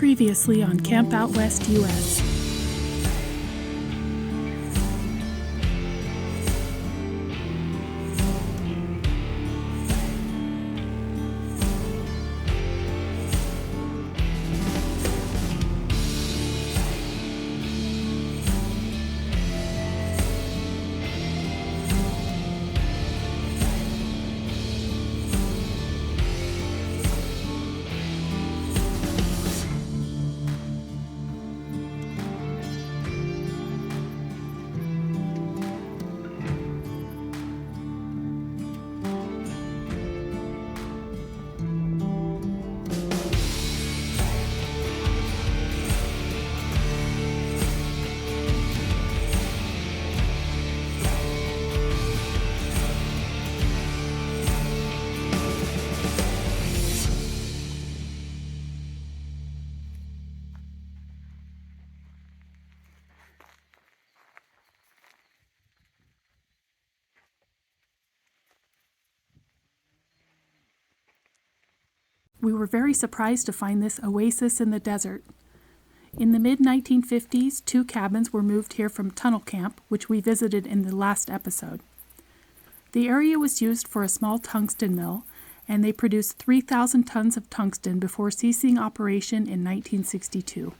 Previously on Camp Out West US. We were very surprised to find this oasis in the desert. In the mid-1950s, 2 cabins were moved here from Tunnel Camp, which we visited in the last episode. The area was used for a small tungsten mill, and they produced 3,000 tons of tungsten before ceasing operation in 1962.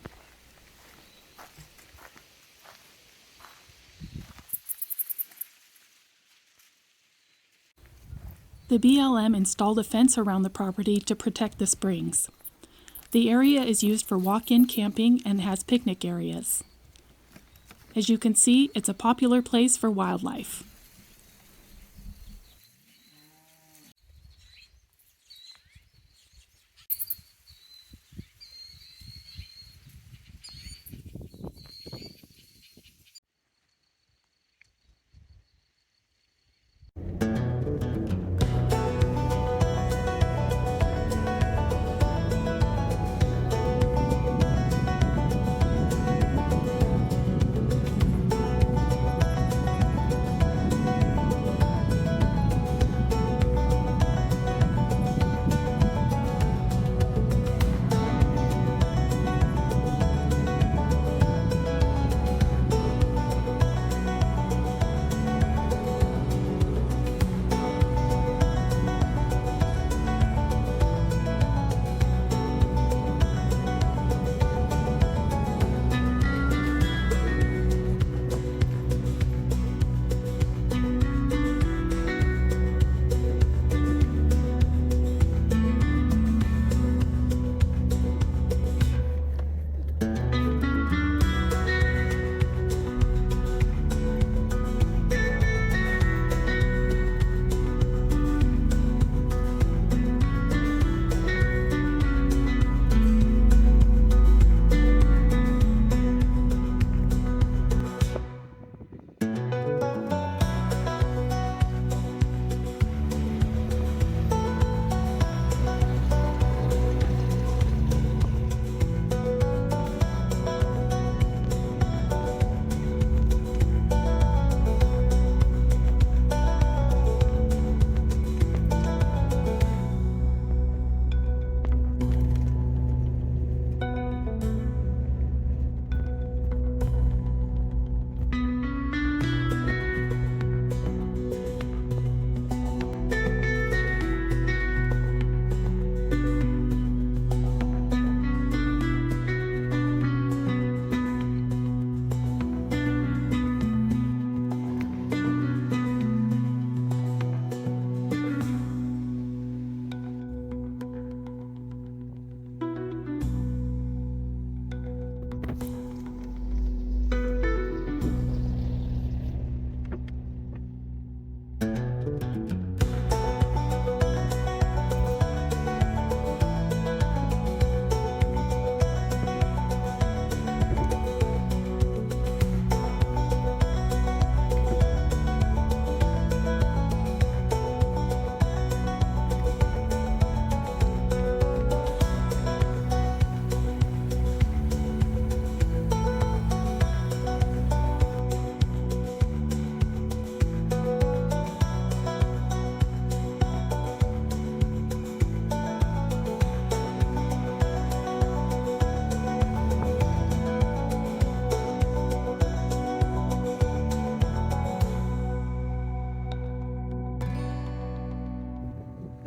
The BLM installed a fence around the property to protect the springs. The area is used for walk-in camping and has picnic areas. As you can see, it's a popular place for wildlife.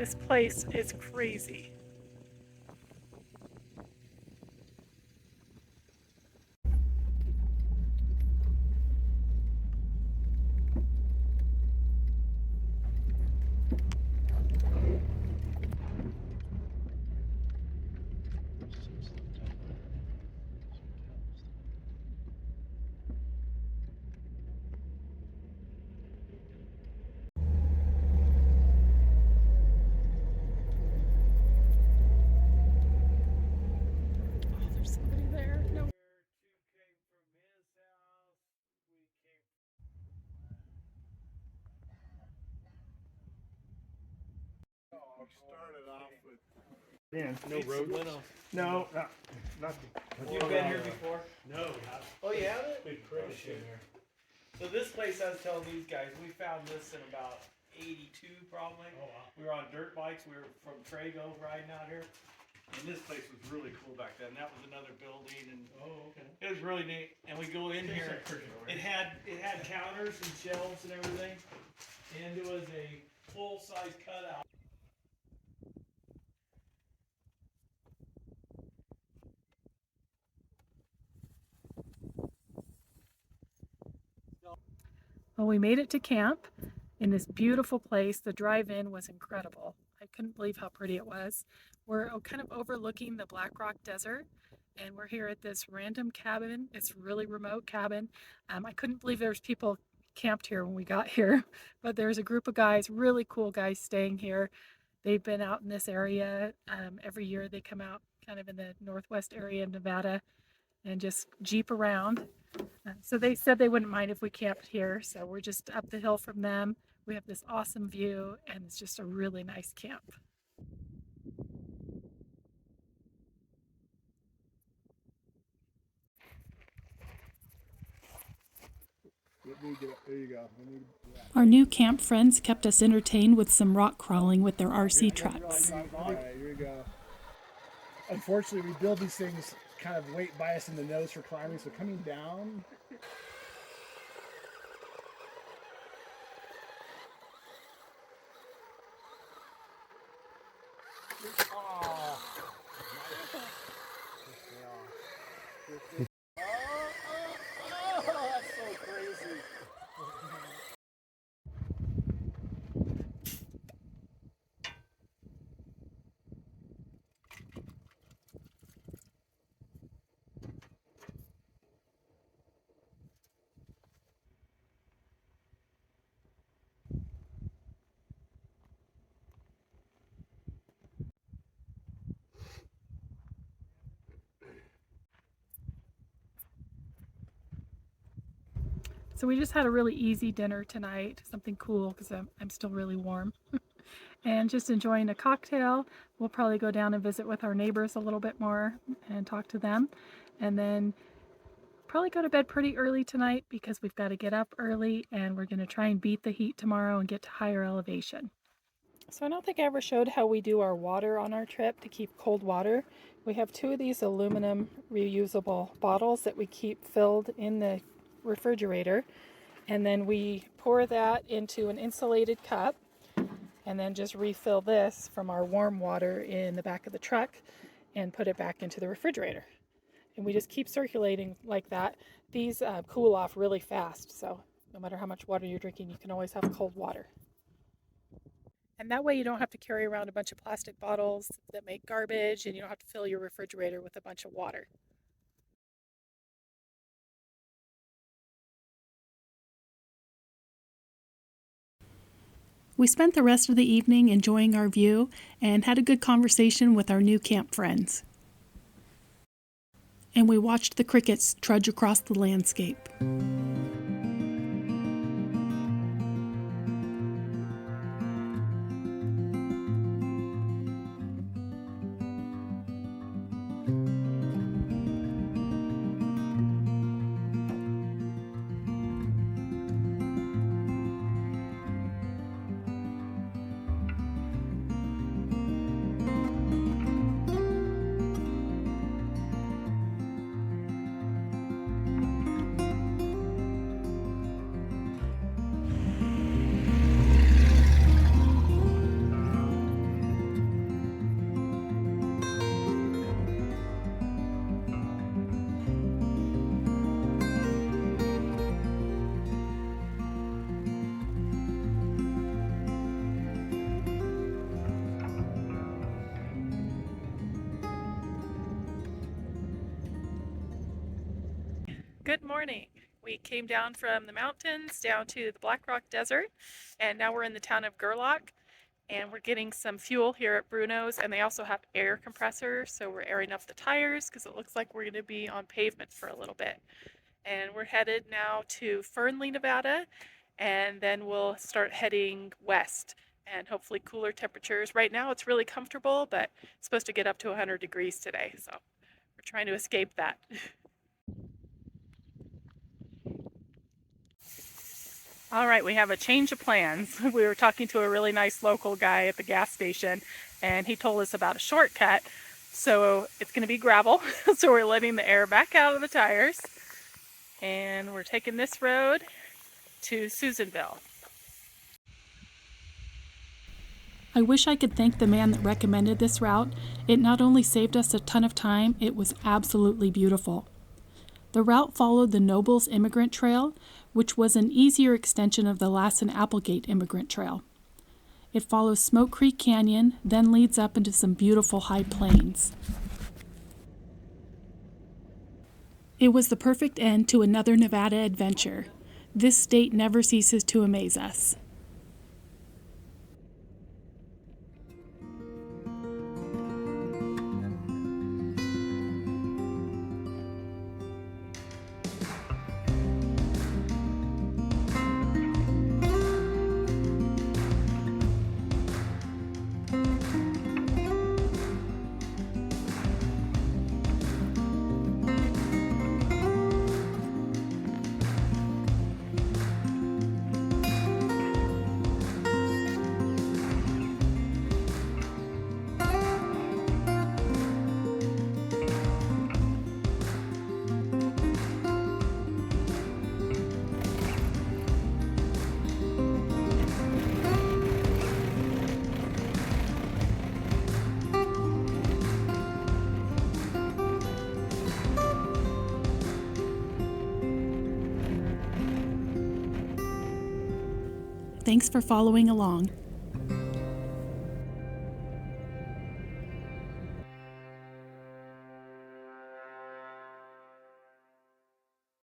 This place is crazy. Started off with no road. no, nothing. You've been here before? No. Oh, you haven't? Big crazy here. So this place, I was telling these guys, we found this in about 82 probably. Oh wow. We were on dirt bikes. We were from Trago riding out here. And this place was really cool back then. That was another building, and Okay. it was really neat. And we go in here. It had counters and shelves and everything, and it was a full size cutout. Well, we made it to camp in this beautiful place. The drive-in was incredible. I couldn't believe how pretty it was. We're kind of overlooking the Black Rock Desert, and we're here at this random cabin. It's a really remote cabin. I couldn't believe there was people camped here when we got here, but there's a group of guys, really cool guys staying here. They've been out in this area every year. They come out kind of in the northwest area of Nevada and just jeep around. So they said they wouldn't mind if we camped here. So we're just up the hill from them. We have this awesome view, and it's just a really nice camp. There you go. Our new camp friends kept us entertained with some rock crawling with their RC trucks. All right, here we go. Unfortunately, we build these things kind of weight bias in the nose for climbing, so coming down. Oh, that's so crazy. So we just had a really easy dinner tonight, something cool because I'm still really warm. And just enjoying a cocktail. We'll probably go down and visit with our neighbors a little bit more and talk to them. And then probably go to bed pretty early tonight because we've got to get up early and we're going to try and beat the heat tomorrow and get to higher elevation. So I don't think I ever showed how we do our water on our trip to keep cold water. We have 2 of these aluminum reusable bottles that we keep filled in the refrigerator, and then we pour that into an insulated cup and then just refill this from our warm water in the back of the truck and put it back into the refrigerator. And we just keep circulating like that. These cool off really fast, so no matter how much water you're drinking, you can always have cold water. And that way you don't have to carry around a bunch of plastic bottles that make garbage, and you don't have to fill your refrigerator with a bunch of water. We spent the rest of the evening enjoying our view and had a good conversation with our new camp friends. And we watched the crickets trudge across the landscape. Good morning. We came down from the mountains down to the Black Rock Desert, and now we're in the town of Gerlach, and we're getting some fuel here at Bruno's, and they also have air compressors, so we're airing up the tires because it looks like we're going to be on pavement for a little bit. And we're headed now to Fernley, Nevada, and then we'll start heading west and hopefully cooler temperatures. Right now it's really comfortable, but it's supposed to get up to 100 degrees today, so we're trying to escape that. All right, we have a change of plans. We were talking to a really nice local guy at the gas station, and he told us about a shortcut. So it's going to be gravel, so we're letting the air back out of the tires, and we're taking this road to Susanville. I wish I could thank the man that recommended this route. It not only saved us a ton of time, it was absolutely beautiful. The route followed the Nobles Immigrant Trail, which was an easier extension of the Lassen Applegate Immigrant Trail. It follows Smoke Creek Canyon, then leads up into some beautiful high plains. It was the perfect end to another Nevada adventure. This state never ceases to amaze us. Thanks for following along.